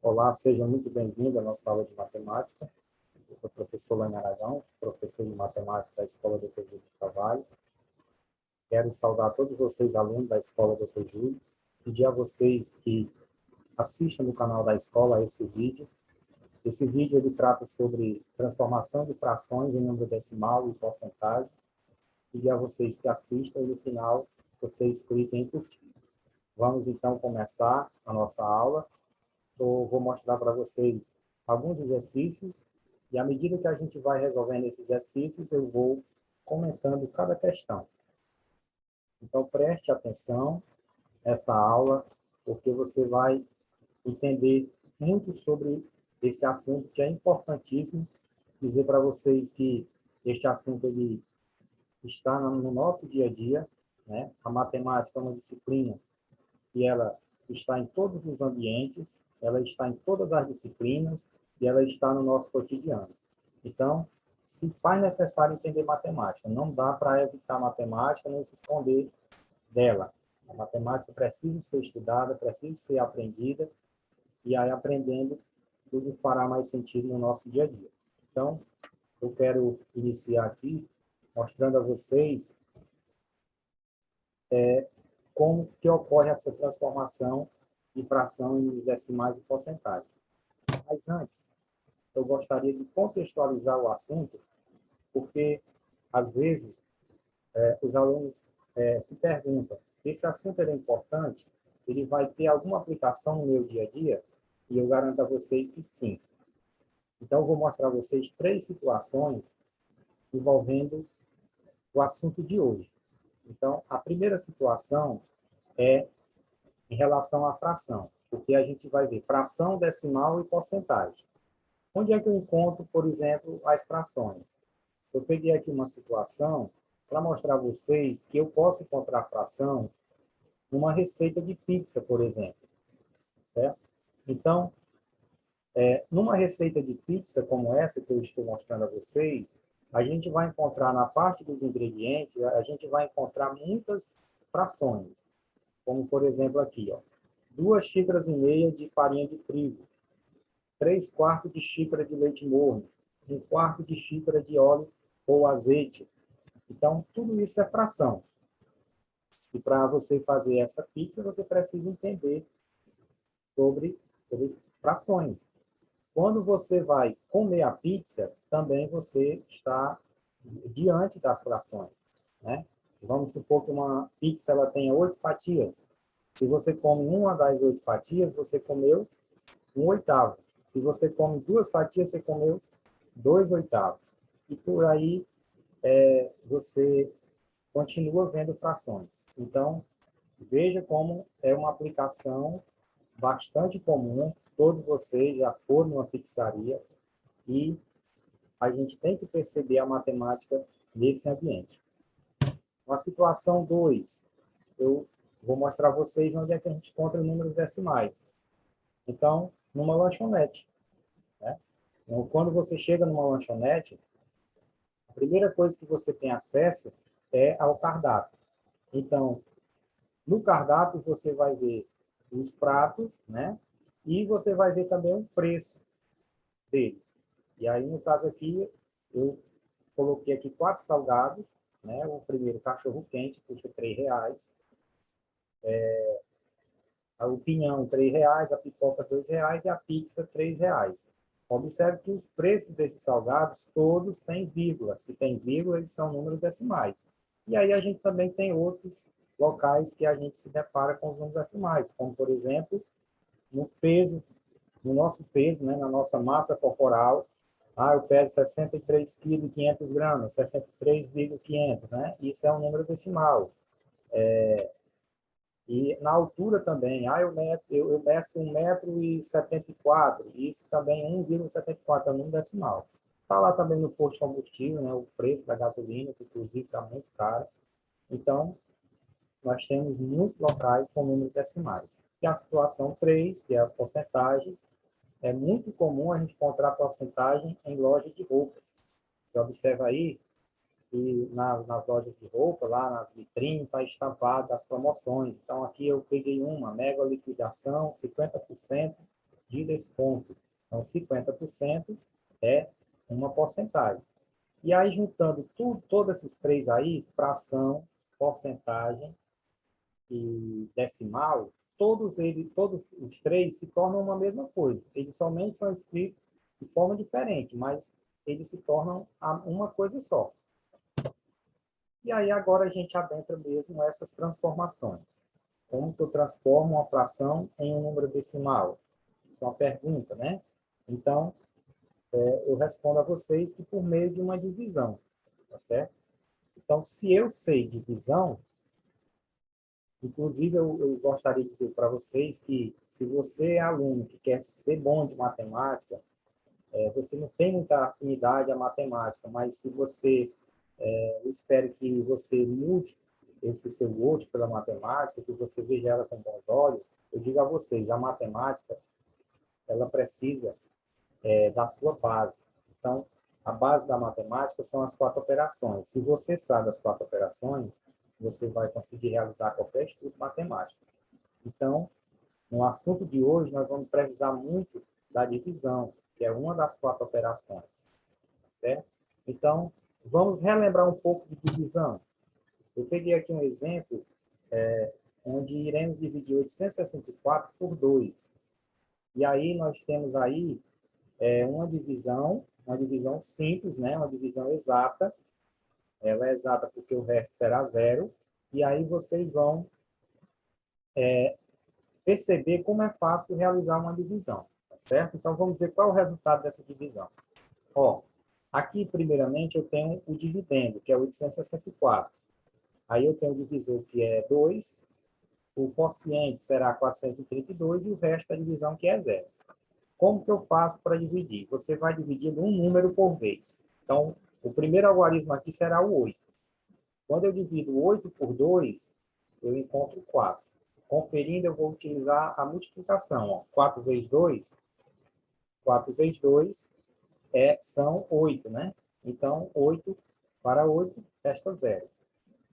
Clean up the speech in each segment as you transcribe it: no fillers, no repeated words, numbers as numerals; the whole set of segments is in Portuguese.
Olá, seja muito bem-vindo à nossa aula de matemática. Eu sou o professor Lane Aragão, professor de matemática da Escola Dr. Júlio de Carvalho. Quero saudar todos vocês, alunos da Escola Dr. Júlio, pedir a vocês que assistam no canal da escola esse vídeo. Esse vídeo ele trata sobre transformação de frações em número decimal e porcentagem. Pedir a vocês que assistam e no final vocês cliquem em curtir. Vamos então começar a nossa aula. Eu vou mostrar para vocês alguns exercícios e à medida que a gente vai resolvendo esses exercícios, eu vou comentando cada questão. Então, preste atenção nessa aula, porque você vai entender muito sobre esse assunto, que é importantíssimo. Dizer para vocês que este assunto ele está no nosso dia a dia, né? A matemática é uma disciplina que ela está em todos os ambientes, ela está em todas as disciplinas e ela está no nosso cotidiano. Então, se faz necessário entender matemática, não dá para evitar matemática, nem se esconder dela. A matemática precisa ser estudada, precisa ser aprendida, e aí aprendendo, tudo fará mais sentido no nosso dia a dia. Então, eu quero iniciar aqui mostrando a vocês como que ocorre essa transformação de fração em decimais e porcentagem. Mas antes, eu gostaria de contextualizar o assunto, porque, às vezes, os alunos se perguntam, esse assunto é importante? Ele vai ter alguma aplicação no meu dia a dia? E eu garanto a vocês que sim. Então, eu vou mostrar a vocês 3 situações envolvendo o assunto de hoje. Então, a primeira situação é em relação à fração, porque a gente vai ver fração, decimal e porcentagem. Onde é que eu encontro, por exemplo, as frações? Eu peguei aqui uma situação para mostrar a vocês que eu posso encontrar fração numa receita de pizza, por exemplo. Certo? Então, numa receita de pizza como essa que eu estou mostrando a vocês, a gente vai encontrar na parte dos ingredientes, a gente vai encontrar muitas frações. Como, por exemplo, aqui, ó, 2 xícaras e meia de farinha de trigo, 3/4 de xícara de leite morno, 1/4 de xícara de óleo ou azeite. Então, tudo isso é fração. E para você fazer essa pizza, você precisa entender sobre frações. Quando você vai comer a pizza, também você está diante das frações, né? Vamos supor que uma pizza ela tenha 8 fatias. Se você come uma das 8 fatias, você comeu 1/8. Se você come 2 fatias, você comeu 2/8. E por aí você continua vendo frações. Então, veja como é uma aplicação bastante comum. Todos vocês já foram numa pizzaria e a gente tem que perceber a matemática nesse ambiente. Na situação 2, eu vou mostrar a vocês onde é que a gente encontra números decimais. Então, numa lanchonete, né? Então, quando você chega numa lanchonete, a primeira coisa que você tem acesso é ao cardápio. Então, no cardápio você vai ver os pratos, né? E você vai ver também o preço deles. E aí, no caso aqui, eu coloquei aqui 4 salgados, né? O primeiro, cachorro quente, custa R$ 3. O pinhão, R$ 3, a pipoca, R$ 2 e a pizza, R$ 3. Observe que os preços desses salgados todos têm vírgula. Se tem vírgula, eles são números decimais. E aí a gente também tem outros locais que a gente se depara com os números decimais, como, por exemplo, no peso, no nosso peso, né, na nossa massa corporal. Eu peso 63,500 kg, 63,500, né? Isso é um número decimal. E na altura também, eu meço 1,74 m, isso também 1,74 é um número decimal. Está lá também no posto de combustível, né, o preço da gasolina, que inclusive está muito caro. Então, nós temos muitos locais com números decimais. E a situação 3, que é as porcentagens, é muito comum a gente encontrar porcentagem em loja de roupas. Você observa aí que nas lojas de roupa, lá nas vitrines, está estampado as promoções. Então, aqui eu peguei uma mega liquidação, 50% de desconto. Então, 50% é uma porcentagem. E aí, juntando tudo, todos esses três aí, fração, porcentagem e decimal, todos os três se tornam uma mesma coisa. Eles somente são escritos de forma diferente, mas eles se tornam uma coisa só. E aí agora a gente adentra mesmo essas transformações. Como que eu transformo uma fração em um número decimal? Isso é uma pergunta, né? Então, eu respondo a vocês que por meio de uma divisão, tá certo? Então, se eu sei divisão, inclusive eu gostaria de dizer para vocês que se você é aluno que quer ser bom de matemática, você não tem muita afinidade à matemática, mas se você, eu espero que você mude esse seu gosto pela matemática, que você veja ela com bons olhos, eu digo a vocês, a matemática, ela precisa da sua base. Então, a base da matemática são as 4 operações. Se você sabe as 4 operações, você vai conseguir realizar qualquer estudo matemático. Então, no assunto de hoje, nós vamos precisar muito da divisão, que é uma das 4 operações. Certo? Então, vamos relembrar um pouco de divisão. Eu peguei aqui um exemplo onde iremos dividir 864 por 2. E aí nós temos aí uma divisão simples, né? Uma divisão exata. Ela é exata porque o resto será zero. E aí vocês vão perceber como é fácil realizar uma divisão, tá certo? Então vamos ver qual é o resultado dessa divisão. Ó, aqui primeiramente eu tenho o dividendo, que é 864. Aí eu tenho o divisor, que é 2, o quociente será 432 e o resto da divisão, que é zero. Como que eu faço para dividir? Você vai dividir um número por vez. Então, o primeiro algarismo aqui será o 8. Quando eu divido 8 por 2, eu encontro 4. Conferindo, eu vou utilizar a multiplicação. Ó. 4 vezes 2, 4 vezes 2 são 8, né? Então, 8 para 8, resta 0.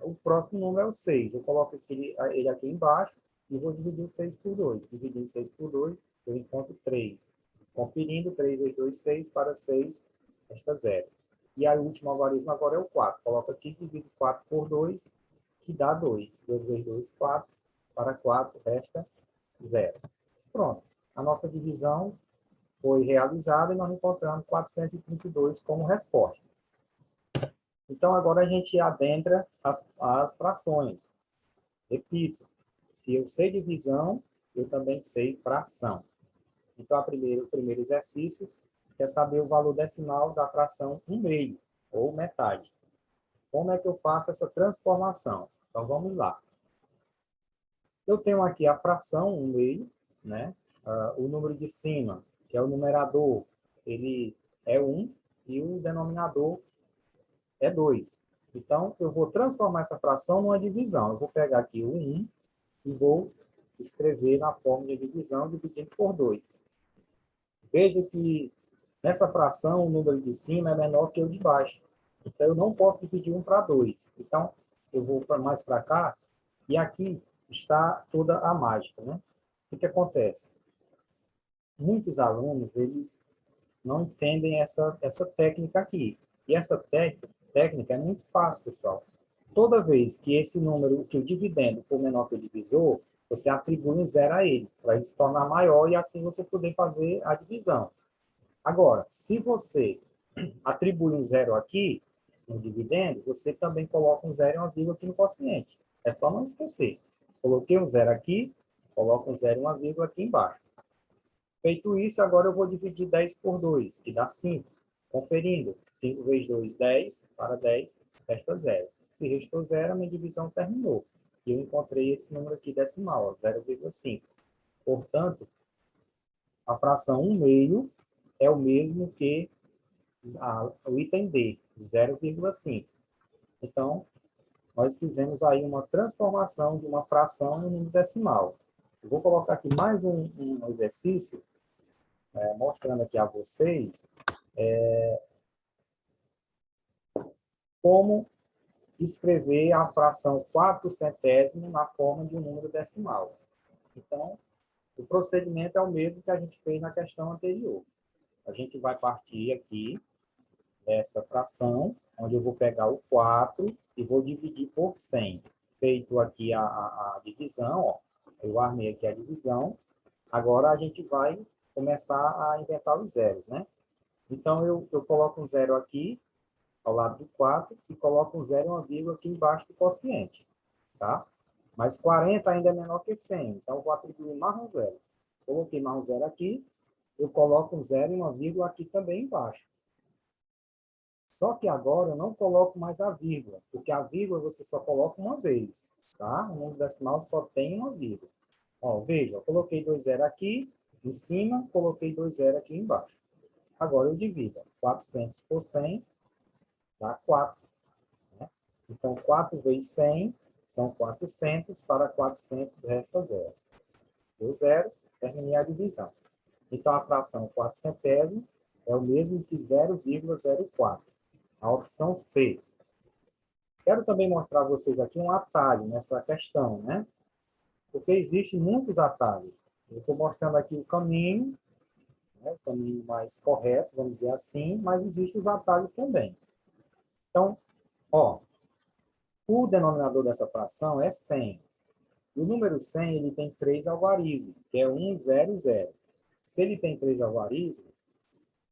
O próximo número é o 6. Eu coloco ele aqui embaixo e vou dividir o 6 por 2. Dividindo 6 por 2, eu encontro 3. Conferindo, 3 vezes 2, 6. Para 6, resta 0. E aí, o último algarismo agora é o 4. Coloco aqui, divido 4 por 2, que dá 2. 2 vezes 2, 4. Para 4, resta 0. Pronto. A nossa divisão foi realizada e nós encontramos 432 como resposta. Então, agora a gente adentra as frações. Repito, se eu sei divisão, eu também sei fração. Então, o primeiro exercício é saber o valor decimal da fração 1/2, ou metade. Como é que eu faço essa transformação? Então, vamos lá. Eu tenho aqui a fração 1/2, né? O número de cima, que é o numerador, ele é 1, e o denominador é 2. Então, eu vou transformar essa fração numa divisão. Eu vou pegar aqui o 1 e vou escrever na forma de divisão, dividindo por 2. Veja que nessa fração, o número de cima é menor que o de baixo. Então, eu não posso dividir 1 para 2. Então, eu vou mais para cá, e aqui está toda a mágica, né? O que acontece? Muitos alunos, eles não entendem essa técnica aqui. E essa técnica é muito fácil, pessoal. Toda vez que esse número, que o dividendo for menor que o divisor, você atribui um zero a ele, para ele se tornar maior e assim você poder fazer a divisão. Agora, se você atribui um zero aqui, no dividendo, você também coloca um zero e uma vírgula aqui no quociente. É só não esquecer. Coloquei um zero aqui, coloco um zero e uma vírgula aqui embaixo. Feito isso, agora eu vou dividir 10 por 2, que dá 5. Conferindo, 5 vezes 2, 10, para 10, resta 0. Se restou 0, a minha divisão terminou. E eu encontrei esse número aqui decimal, 0,5. Portanto, a fração 1/2 é o mesmo que o item D, 0,5. Então, nós fizemos aí uma transformação de uma fração em número decimal. Eu vou colocar aqui mais um exercício, mostrando aqui a vocês como escrever a fração 4 centésimo na forma de um número decimal. Então, O procedimento é o mesmo que a gente fez na questão anterior. A gente vai partir aqui dessa fração, onde eu vou pegar o 4 e vou dividir por 100. Feito aqui a divisão, ó, eu armei aqui a divisão. Agora a gente vai começar a inventar os zeros, né? Então, eu coloco um zero aqui, ao lado do 4, e coloco um zero e uma vírgula aqui embaixo do quociente, tá? Mas 40 ainda é menor que 100, então eu vou atribuir mais um zero. Coloquei mais um zero aqui, eu coloco um zero e uma vírgula aqui também embaixo. Só que agora eu não coloco mais a vírgula, porque a vírgula você só coloca uma vez, tá? O número decimal só tem uma vírgula. Ó, veja, eu coloquei 2 zeros aqui em cima, coloquei 2 zeros aqui embaixo. Agora eu divido. 400 por 100 dá 4. Né? Então, 4 vezes 100 são 400, para 400 resta 0. Deu 0, terminei a divisão. Então, a fração 400º é o mesmo que 0,04. A opção C. Quero também mostrar a vocês aqui um atalho nessa questão, né? Porque existem muitos atalhos. Eu estou mostrando aqui o caminho, né? O caminho mais correto, vamos dizer assim, mas existem os atalhos também. Então, ó, o denominador dessa fração é 100. O número 100 ele tem 3 algarismos, que é 100. Se ele tem 3 algarismos,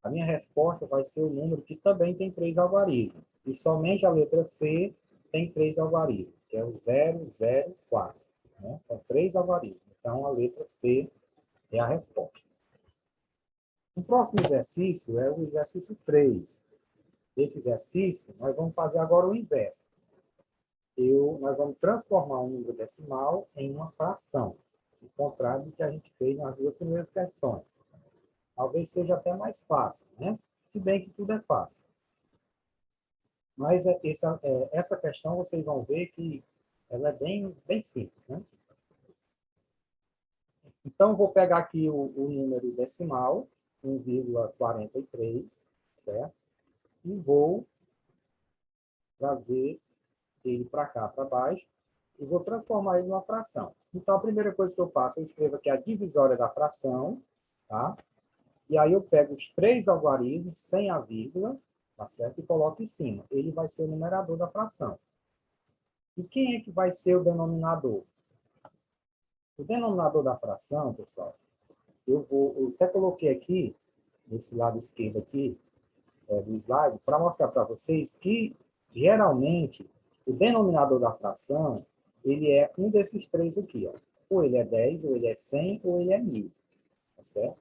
a minha resposta vai ser o número que também tem 3 algarismos. E somente a letra C tem 3 algarismos, que é o 004. Né? São 3 algarismos. Então, a letra C é a resposta. O próximo exercício é o exercício 3. Esse exercício, nós vamos fazer agora o inverso. Nós vamos transformar um número decimal em uma fração, o contrário do que a gente fez nas duas primeiras questões. Talvez seja até mais fácil, né? Se bem que tudo é fácil. Mas essa questão vocês vão ver que ela é bem simples, né? Então, vou pegar aqui o número decimal, 1,43, certo? E vou trazer ele para cá, para baixo, e vou transformar ele numa fração. Então, a primeira coisa que eu faço, eu escrevo aqui a divisória da fração, tá? E aí eu pego os 3 algarismos, sem a vírgula, tá certo? E coloco em cima. Ele vai ser o numerador da fração. E quem é que vai ser o denominador? O denominador da fração, pessoal, eu até coloquei aqui, nesse lado esquerdo aqui, do slide, para mostrar para vocês que, geralmente, o denominador da fração, ele é um desses três aqui, ó. Ou ele é 10, ou ele é 100, ou ele é 1000. Tá certo?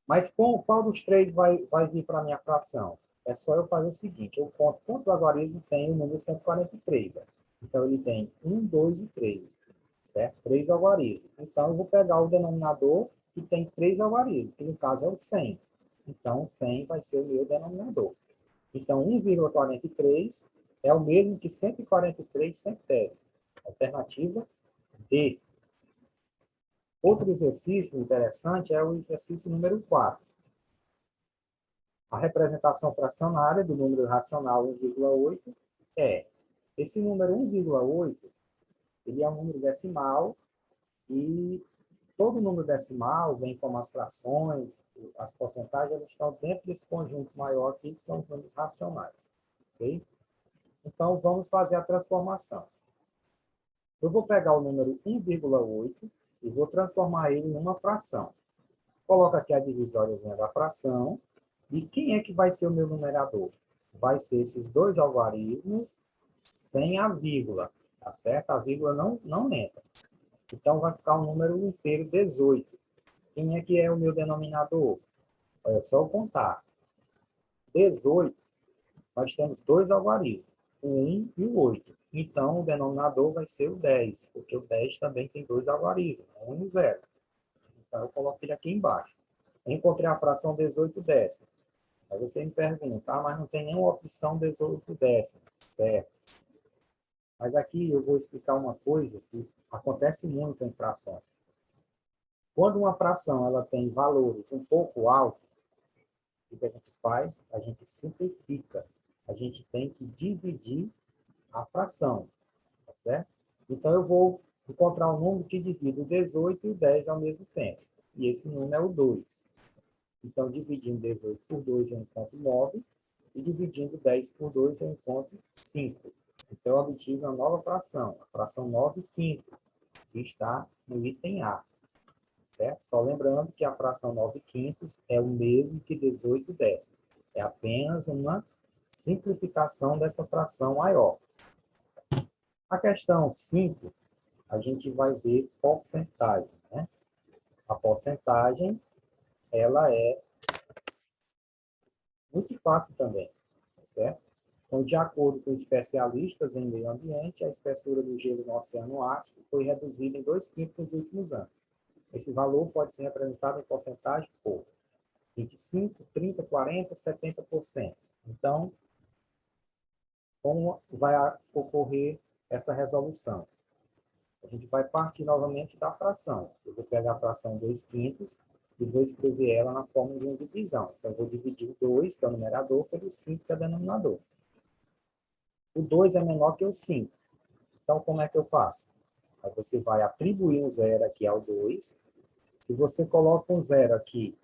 Mas qual dos três vai vir para a minha fração? É só eu fazer o seguinte, eu conto quantos algarismos tem o número 143. Ó. Então, ele tem 1, 2 e 3. Certo? 3 algarismos. Então, eu vou pegar o denominador que tem 3 algarismos, que no caso é o 100. Então, 100 vai ser o meu denominador. Então, 1,43 é o mesmo que 143 centésimos. Alternativa D. Outro exercício interessante é o exercício número 4. A representação fracionária do número racional 1,8 é, esse número 1,8, ele é um número decimal e todo número decimal vem como as frações, as porcentagens, elas estão dentro desse conjunto maior aqui, que são os números racionais. Ok? Então, vamos fazer a transformação. Eu vou pegar o número 1,8 e vou transformar ele numa fração. Coloco aqui a divisóriazinha da fração. E quem é que vai ser o meu numerador? Vai ser esses dois algarismos sem a vírgula. Tá certo? A vírgula não entra. Então, vai ficar um número inteiro 18. Quem é que é o meu denominador? É só eu contar. 18, nós temos dois algarismos, o 1 e o 8. Então, o denominador vai ser o 10, porque o 10 também tem dois algarismos, 1 e 0. Então, eu coloco ele aqui embaixo. Eu encontrei a fração 18 décimos. Aí você me pergunta, mas não tem nenhuma opção 18 décimos. Certo. Mas aqui eu vou explicar uma coisa que acontece muito em frações. Quando uma fração ela tem valores um pouco altos, o que a gente faz? A gente simplifica. A gente tem que dividir a fração, tá certo? Então, eu vou encontrar um número que divida o 18 e o 10 ao mesmo tempo. E esse número é o 2. Então, dividindo 18 por 2, eu encontro 9. E dividindo 10 por 2, eu encontro 5. Então, eu obtive uma nova fração, a fração 9 quintos, que está no item A. Certo? Só lembrando que a fração 9 quintos é o mesmo que 18 décimos. É apenas uma simplificação dessa fração maior. A questão 5, a gente vai ver porcentagem, né? A porcentagem, ela é muito fácil também, certo? Então, de acordo com especialistas em meio ambiente, a espessura do gelo no Oceano Ártico foi reduzida em 2/5 nos últimos anos. Esse valor pode ser representado em porcentagem por 25, 30, 40, 70%. Então, como vai ocorrer essa resolução? A gente vai partir novamente da fração. Eu vou pegar a fração 2/5 e vou escrever ela na forma de uma divisão. Então, eu vou dividir o 2, que é o numerador, pelo 5, que é o denominador. O 2 é menor que o 5. Então, como é que eu faço? Aí você vai atribuir um zero aqui ao 2. Se você coloca um zero aqui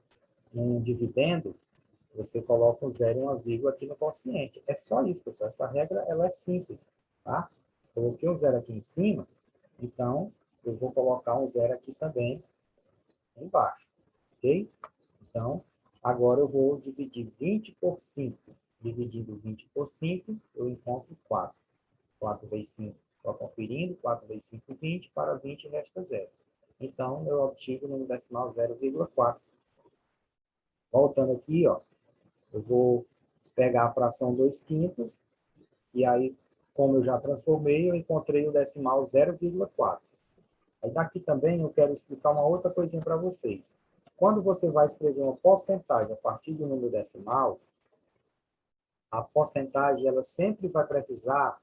num dividendo, você coloca um zero e uma vírgula aqui no quociente. É só isso, pessoal. Essa regra ela é simples. Tá? Coloquei um zero aqui em cima, então eu vou colocar um zero aqui também embaixo. Ok? Então, agora eu vou dividir 20 por 5. Dividindo 20 por 5, eu encontro 4. 4 vezes 5, só conferindo, 4 vezes 5, 20, para 20 resta 0. Então, eu obtive o número decimal 0,4. Voltando aqui, ó, eu vou pegar a fração 2/5, e aí, como eu já transformei, eu encontrei o decimal 0,4. Aí daqui também eu quero explicar uma outra coisinha para vocês. Quando você vai escrever uma porcentagem a partir do número decimal, a porcentagem ela sempre vai precisar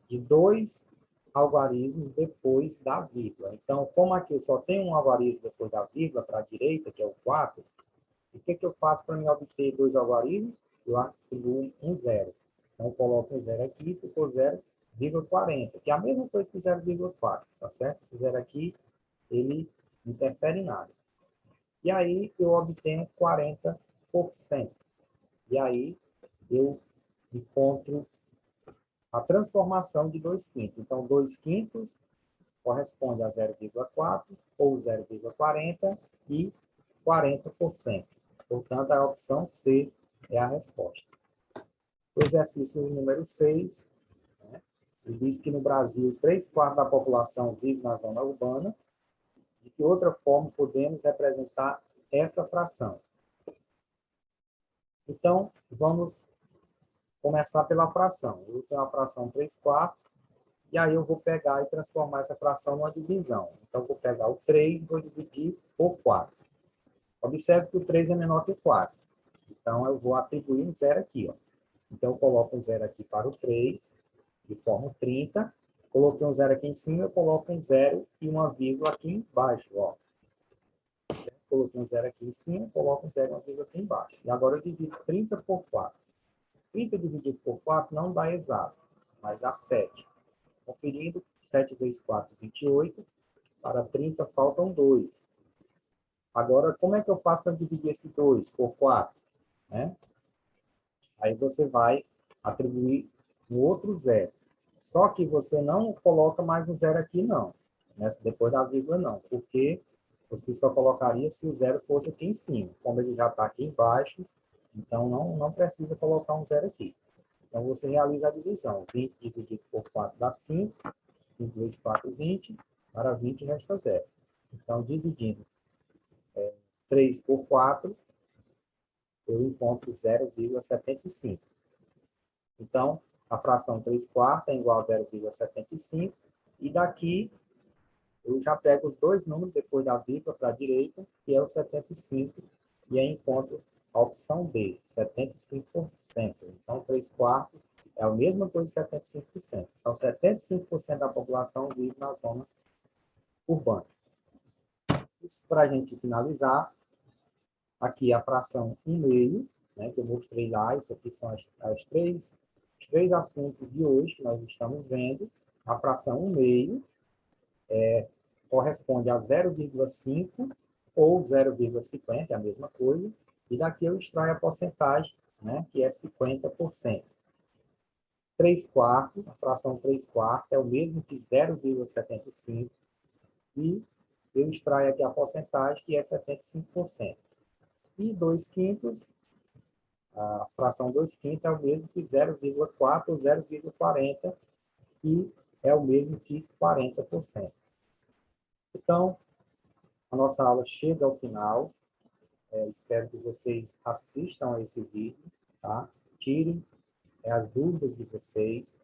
de 2 algarismos depois da vírgula. Então, como aqui eu só tenho um algarismo depois da vírgula para a direita, que é o 4, o que eu faço para me obter 2 algarismos? Eu atribuo um zero. Então, eu coloco um zero aqui, ficou 0,40, que é a mesma coisa que 0,4, tá certo? Esse zero aqui, ele não interfere em nada. E aí, eu obtenho 40%. E aí, eu encontro a transformação de 2/5. Então, 2/5 corresponde a 0,4 ou 0,40 e 40%. Portanto, a opção C é a resposta. O exercício número 6, né, ele diz que no Brasil 3/4 da população vive na zona urbana. De que outra forma podemos representar essa fração? Então, vamos começar pela fração. Eu tenho a fração 3/4, e aí eu vou pegar e transformar essa fração numa divisão. Então, eu vou pegar o 3 e vou dividir por 4. Observe que o 3 é menor que o 4. Então, eu vou atribuir um zero aqui. Ó. Então, eu coloco um zero aqui para o 3, de forma 30. Coloquei um zero aqui em cima, eu coloco um zero e uma vírgula aqui embaixo. Ó. Coloquei um zero aqui em cima, coloco um zero e uma vírgula aqui embaixo. E agora eu divido 30 por 4. 30 dividido por 4 não dá exato, mas dá 7. Conferindo, 7 vezes 4, 28. Para 30 faltam 2. Agora, como é que eu faço para dividir esse 2 por 4? Né? Aí você vai atribuir um outro zero. Só que você não coloca mais um zero aqui, não. Né? Depois da vírgula, não. Porque você só colocaria se o zero fosse aqui em cima. Como ele já está aqui embaixo, então não precisa colocar um zero aqui. Então, você realiza a divisão. 20 dividido por 4 dá 5. 5 vezes 4, 20. Para 20 resta 0. Então, dividindo 3 por 4, eu encontro 0,75. Então, a fração 3/4 é igual a 0,75. E daqui, eu já pego os dois números depois da vírgula para a direita, que é o 75, e aí encontro a opção D, 75%. Então, 3/4 é a mesma coisa que 75%. Então, 75% da população vive na zona urbana. Isso para a gente finalizar. Aqui a fração 1/2, né, que eu mostrei lá. Isso aqui são os três assuntos de hoje que nós estamos vendo. A fração 1/2, corresponde a 0,5 ou 0,50, é a mesma coisa, e daqui eu extraio a porcentagem, né, que é 50%. 3/4, a fração 3/4 é o mesmo que 0,75, e eu extraio aqui a porcentagem, que é 75%. E 2/5, a fração 2/5 é o mesmo que 0,4 ou 0,40, que é o mesmo que 40%. Então, a nossa aula chega ao final. Espero que vocês assistam a esse vídeo, tá? Tirem as dúvidas de vocês.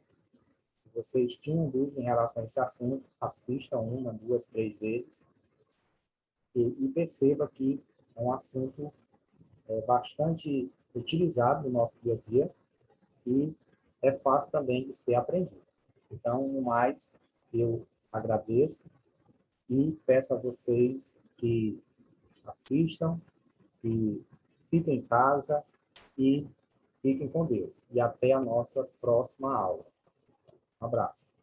Se vocês tinham dúvida em relação a esse assunto, assistam 1, 2, 3 vezes e perceba que é um assunto bastante utilizado no nosso dia a dia e é fácil também de ser aprendido. Então, no mais, eu agradeço e peço a vocês que assistam, que fiquem em casa e fiquem com Deus. E até a nossa próxima aula. Um abraço.